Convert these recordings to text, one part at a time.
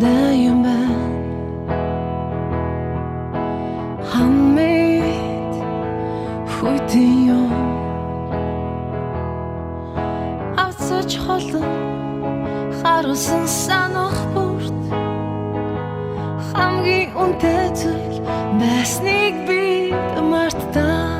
내 юм байна хамид хүйтэн юм авцаж холон харуулсан санах бүрт хамгийн үнэтэй зүйл байсныг би мартдаа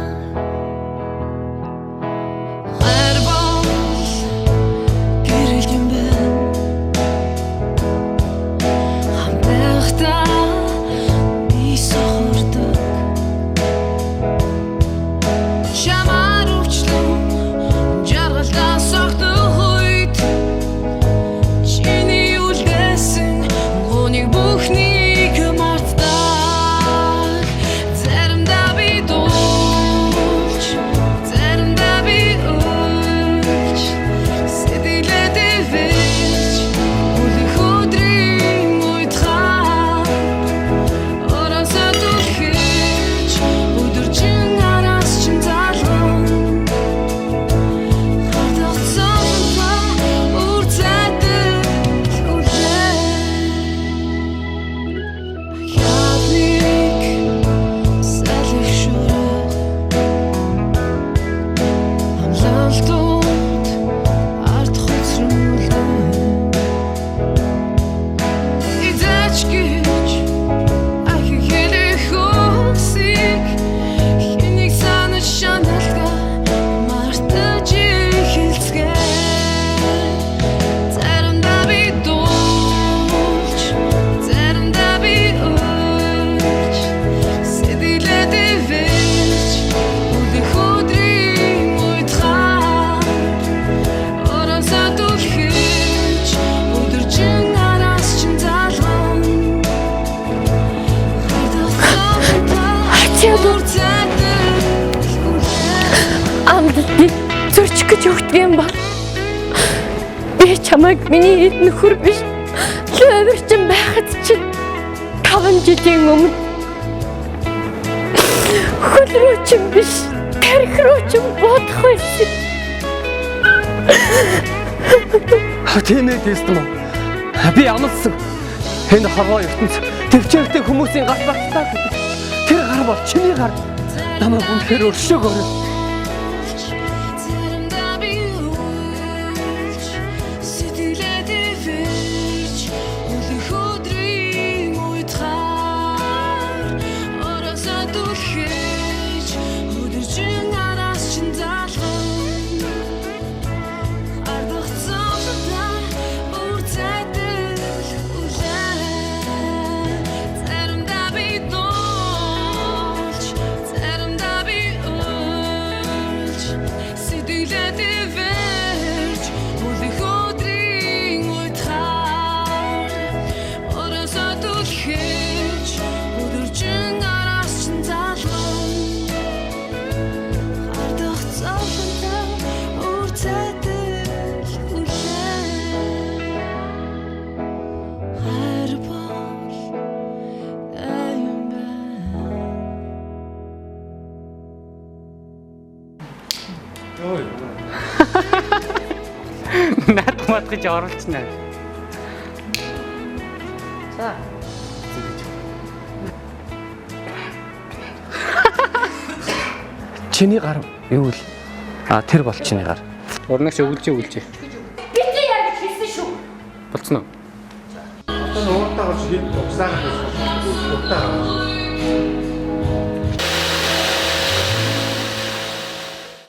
амлалтыг зөрчих гэж өгдөг юм бол би чамайг миний нөхөр биш лавэрчин байхад чинь 5 жилийн өмнө хөлрөөчин биш тархируучин бодох байсан. Тийм ээ дэстэн үү? Би амлсан. Энэ хорвоо ертөнц төвчээртэй хүмүүсийн гар баттай гэдэг. Тэр гар бол чиний гар. Намайг үнэхээр өршөөг өрөө. Наад матгаж оруулчихна. За. Чиний гар юу вэ? Тэр бол чиний гар. Урнагч өгүүлж. Би ч яа гэж хэлсэн шүү. Болцсон уу? Одоо нууртаа гэж хэд угсаа гэж утаа.